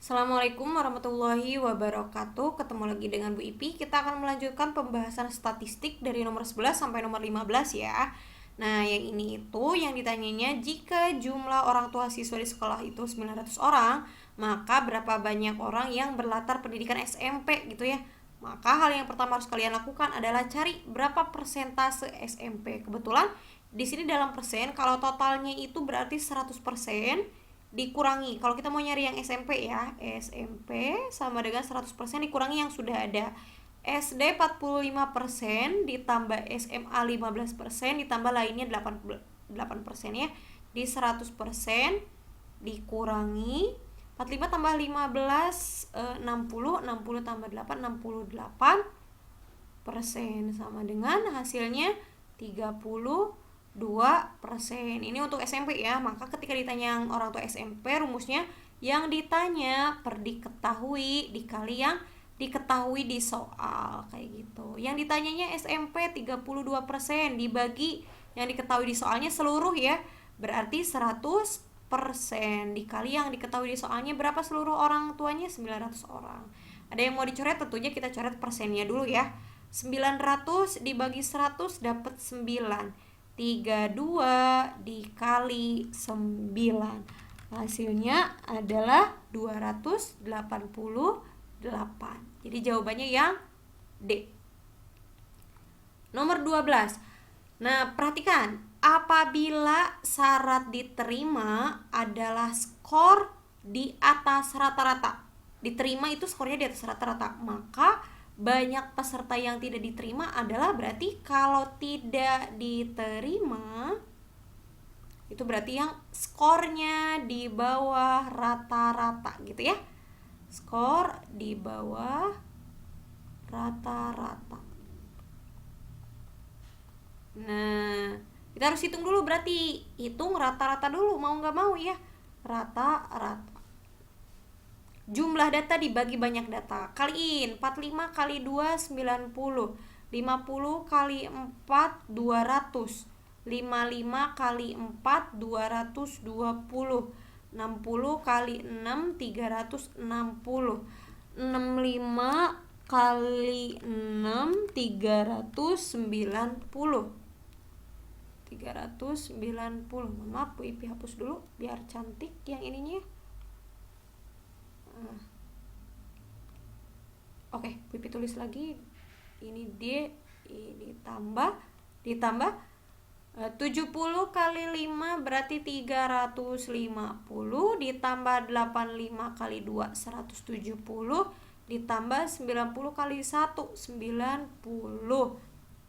Assalamualaikum warahmatullahi wabarakatuh. Ketemu lagi dengan Bu Ipi. Kita akan melanjutkan pembahasan statistik dari nomor 11 sampai nomor 15 ya. Nah, yang ini itu yang ditanyanya, jika jumlah orang tua siswa di sekolah itu 900 orang, maka berapa banyak orang yang berlatar pendidikan SMP gitu ya. Maka hal yang pertama harus kalian lakukan adalah cari berapa persentase SMP. Kebetulan di sini dalam persen, kalau totalnya itu berarti 100%, dikurangi, kalau kita mau nyari yang SMP ya, SMP sama dengan 100% dikurangi yang sudah ada. SD 45% ditambah SMA 15% ditambah lainnya 8% ya. Di 100% dikurangi 45 tambah 15 60 tambah 8 68% sama dengan hasilnya 32%. Ini untuk SMP ya. Maka ketika ditanya yang orang tua SMP, rumusnya yang ditanya per diketahui dikali yang diketahui di soal, kayak gitu. Yang ditanyanya SMP 32% dibagi yang diketahui di soalnya seluruh ya, berarti 100% dikali yang diketahui di soalnya berapa seluruh orang tuanya, 900 orang. Ada yang mau dicoret, tentunya kita coret persennya dulu ya. 900 dibagi 100 dapat 9. 32 dikali 9, hasilnya adalah 288. Jadi jawabannya yang D. Nomor 12. Nah, perhatikan, apabila syarat diterima adalah skor di atas rata-rata. Diterima itu skornya di atas rata-rata, maka banyak peserta yang tidak diterima adalah berarti kalau tidak diterima itu berarti yang skornya di bawah rata-rata gitu ya. Skor di bawah rata-rata. Nah, kita harus hitung dulu, berarti hitung rata-rata dulu, mau nggak mau ya, rata-rata. Jumlah data dibagi banyak data. Kaliin 45 kali 2 90. 50 kali 4 200. 55 kali 4 220. 60 kali 6 360. 65 kali 6 390. 390. Maaf, Bu Ipi hapus dulu biar cantik yang ininya. Oke, Pipi tulis lagi. Ini D, ini ditambah 70 kali 5 berarti 350, ditambah 85 kali 2 170, ditambah 90 kali 1 90,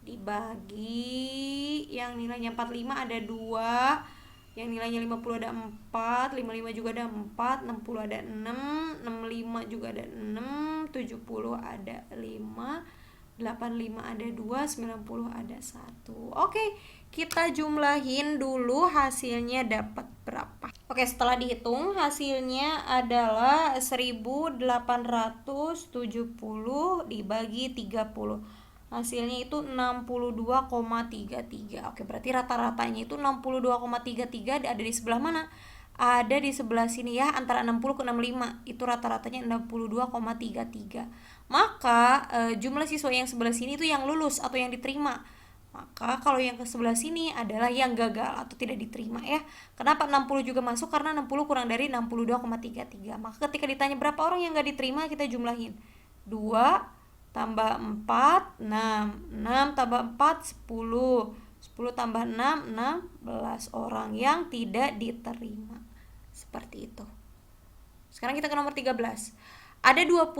dibagi yang nilainya 45 ada 2, yang nilainya 50 ada 4, 55 juga ada 4, 60 ada 6, 65 juga ada 6, 70 ada 5, 85 ada 2, 90 ada 1. Oke, kita jumlahin dulu hasilnya dapat berapa. Oke, setelah dihitung hasilnya adalah 1870 dibagi 30. Hasilnya itu 62,33. Oke, berarti rata-ratanya itu 62,33 ada di sebelah mana? Ada di sebelah sini ya, antara 60 ke 65. Itu rata-ratanya 62,33. Maka jumlah siswa yang sebelah sini itu yang lulus atau yang diterima. Maka kalau yang ke sebelah sini adalah yang gagal atau tidak diterima ya. Kenapa 60 juga masuk? Karena 60 kurang dari 62,33. Maka ketika ditanya berapa orang yang gak diterima, kita jumlahin 2 tambah 4, 6. 6 tambah 4, 10. 10 tambah 6, 16 orang yang tidak diterima. Seperti itu. Sekarang kita ke nomor 13. Ada 25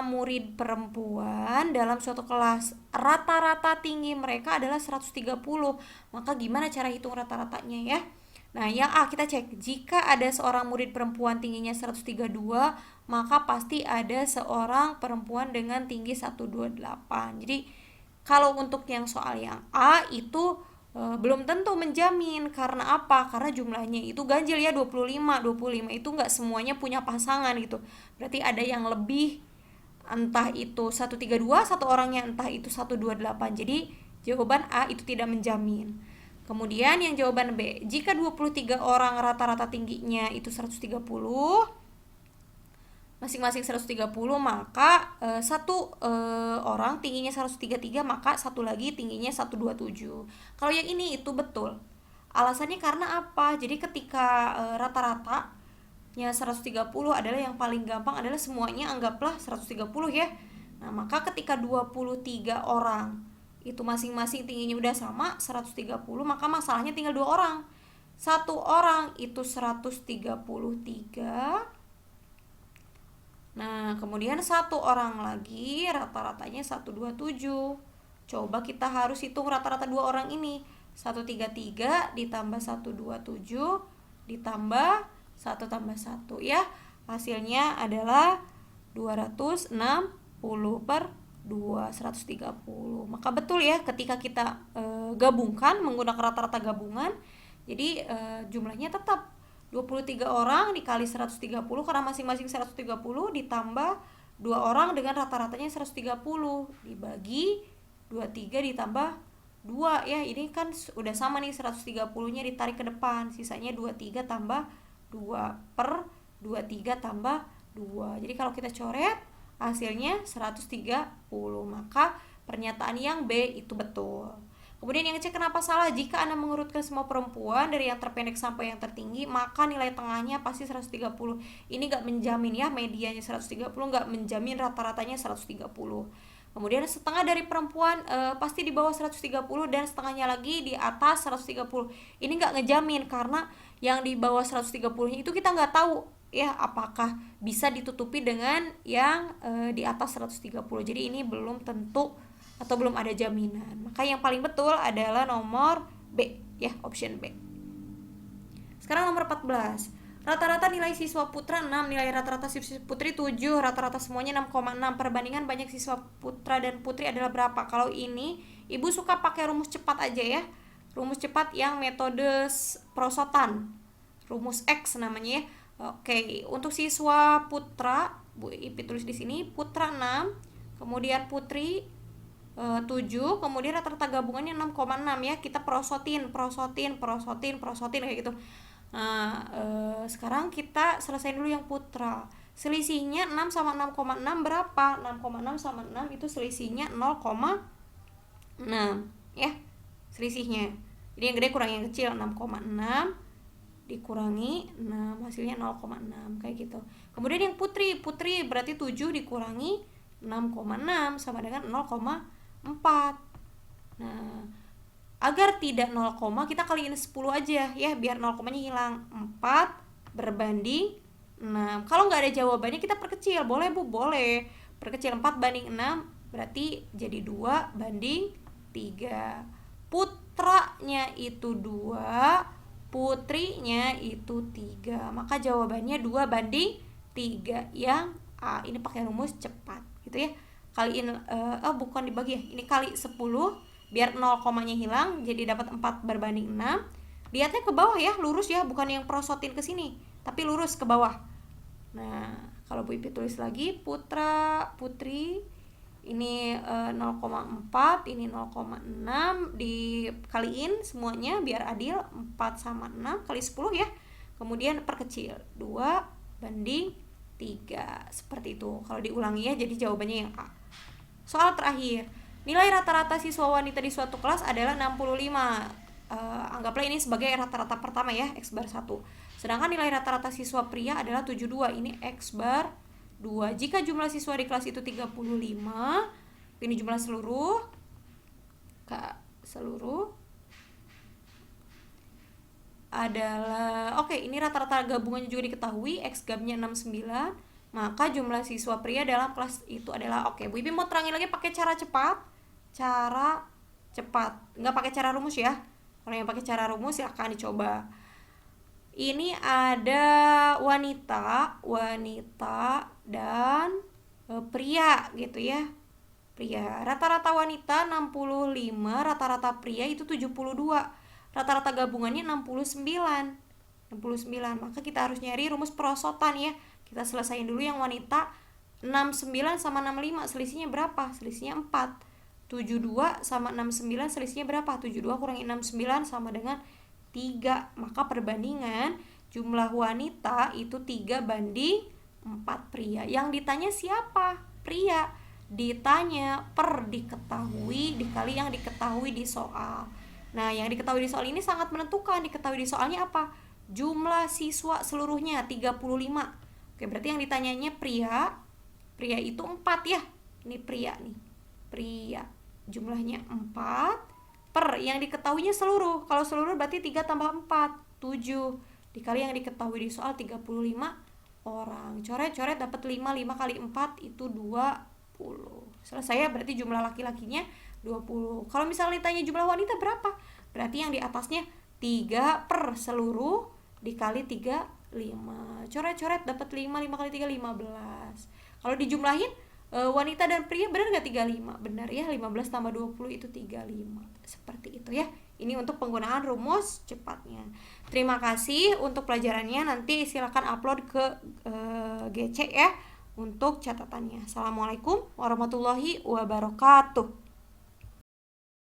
murid perempuan dalam suatu kelas. Rata-rata tinggi mereka adalah 130. Maka gimana cara hitung rata-ratanya ya? Nah, yang A kita cek. Jika ada seorang murid perempuan tingginya 132, maka pasti ada seorang perempuan dengan tinggi 128. Jadi, kalau untuk yang soal yang A itu belum tentu menjamin. Karena apa? Karena jumlahnya itu ganjil ya, 25. 25 itu nggak semuanya punya pasangan gitu. Berarti ada yang lebih, entah itu 132, satu orangnya entah itu 128. Jadi jawaban A itu tidak menjamin. Kemudian yang jawaban B, jika 23 orang rata-rata tingginya itu 130, masing-masing 130, maka satu orang tingginya 133, maka satu lagi tingginya 127. Kalau yang ini itu betul. Alasannya karena apa? Jadi ketika rata-ratanya 130 adalah yang paling gampang adalah semuanya anggaplah 130 ya. Nah, maka ketika 23 orang itu masing-masing tingginya udah sama 130, maka masalahnya tinggal 2 orang. Satu orang itu 133. Nah, kemudian satu orang lagi rata-ratanya 127. Coba kita harus hitung rata-rata 2 orang ini. 133 ditambah 127 ditambah 1 tambah 1 ya. Hasilnya adalah 260 per 2, 130. Maka betul ya ketika kita gabungkan menggunakan rata-rata gabungan, jadi jumlahnya tetap 23 orang dikali 130 karena masing-masing 130 ditambah 2 orang dengan rata-ratanya 130 dibagi 23 ditambah 2 ya. Ini kan udah sama nih, 130-nya ditarik ke depan, sisanya 23 tambah 2 per 23 tambah 2. Jadi kalau kita coret hasilnya 130. Maka pernyataan yang B itu betul. Kemudian yang C kenapa salah? Jika Anda mengurutkan semua perempuan dari yang terpendek sampai yang tertinggi, maka nilai tengahnya pasti 130. Ini gak menjamin ya, medianya 130 gak menjamin rata-ratanya 130. Kemudian setengah dari perempuan pasti di bawah 130 dan setengahnya lagi di atas 130. Ini gak ngejamin karena yang di bawah 130-nya itu kita gak tahu ya apakah bisa ditutupi dengan yang di atas 130. Jadi ini belum tentu atau belum ada jaminan. Maka yang paling betul adalah nomor B ya, option B. Sekarang nomor 14. Rata-rata nilai siswa putra 6, nilai rata-rata siswa putri 7, rata-rata semuanya 6,6. Perbandingan banyak siswa putra dan putri adalah berapa? Kalau ini Ibu suka pakai rumus cepat aja ya. Rumus cepat yang metode prosotan. Rumus X namanya ya. Oke, untuk siswa putra, Bu Ipi tulis di sini, putra 6, kemudian putri 7, kemudian rata-rata gabungannya 6,6 ya. Kita prosotin kayak gitu. Nah, sekarang kita selesaiin dulu yang putra. Selisihnya 6 sama 6,6 berapa? 6,6 sama 6 itu selisihnya 0,6 ya. Selisihnya. Jadi yang gede kurang yang kecil, 6,6 dikurangi 6 hasilnya 0,6 kayak gitu. Kemudian yang putri berarti 7 dikurangi 6,6 sama dengan 0,4. Nah, agar tidak 0, kita kaliin 10 aja ya biar 0,nya hilang. 4 berbanding 6. Kalau nggak ada jawabannya kita perkecil, boleh Bu, boleh. Perkecil 4 banding 6 berarti jadi 2 banding 3. Putranya itu 2, putrinya itu 3. Maka jawabannya 2 banding 3 yang A. Ini pakai rumus cepat gitu ya. Kaliin bukan dibagi ya. Ini kali 10 biar 0, hilang jadi dapat 4 berbanding 6. Lihatnya ke bawah ya, lurus ya, bukan yang prosotin ke sini, tapi lurus ke bawah. Nah, kalau Bu Ipi tulis lagi putra putri ini 0,4, ini 0,6 dikaliin semuanya biar adil. 4 sama 6 kali 10 ya. Kemudian perkecil 2 banding 3 seperti itu. Kalau diulangi ya jadi jawabannya yang A. Soal terakhir, nilai rata-rata siswa wanita di suatu kelas adalah 65. Anggaplah ini sebagai rata-rata pertama ya, X bar 1. Sedangkan nilai rata-rata siswa pria adalah 72. Ini X bar 2. Jika jumlah siswa di kelas itu 35, ini jumlah seluruh adalah ini rata-rata gabungannya juga diketahui, X gabnya 69, maka jumlah siswa pria dalam kelas itu adalah Bu Ipi mau terangin lagi pakai cara cepat, nggak pakai cara rumus ya. Kalau yang pakai cara rumus silahkan dicoba. Ini ada wanita dan pria gitu ya. Pria, rata-rata wanita 65, rata-rata pria itu 72. Rata-rata gabungannya 69. Maka kita harus nyari rumus perosotan ya. Kita selesaiin dulu yang wanita. 69 sama 65 selisihnya berapa? Selisihnya 4. 72 sama 69 selisihnya berapa? 72 kurangi 69 sama dengan 3. Maka perbandingan jumlah wanita itu 3 banding 4 pria. Yang ditanya siapa? Pria. Ditanya per diketahui dikali yang diketahui di soal. Nah, yang diketahui di soal ini sangat menentukan. Diketahui di soalnya apa? Jumlah siswa seluruhnya 35. Oke, berarti yang ditanyanya pria. Pria itu 4 ya. Ini pria nih. Pria. Jumlahnya 4 per yang diketahuinya seluruh. Kalau seluruh berarti 3 tambah 4, 7. Dikali yang diketahui di soal 35 orang. Coret-coret dapat 5 kali 4 itu 20. Selesai ya, berarti jumlah laki-lakinya 20. Kalau misalnya ditanya jumlah wanita berapa? Berarti yang di atasnya 3 per seluruh dikali 3, 5. Coret-coret dapat 5 kali 3, 15. Kalau dijumlahin wanita dan pria benar nggak 35? Benar ya, 15 tambah 20 itu 35. Seperti itu ya. Ini untuk penggunaan rumus cepatnya. Terima kasih untuk pelajarannya. Nanti silakan upload ke GC ya untuk catatannya. Assalamualaikum warahmatullahi wabarakatuh.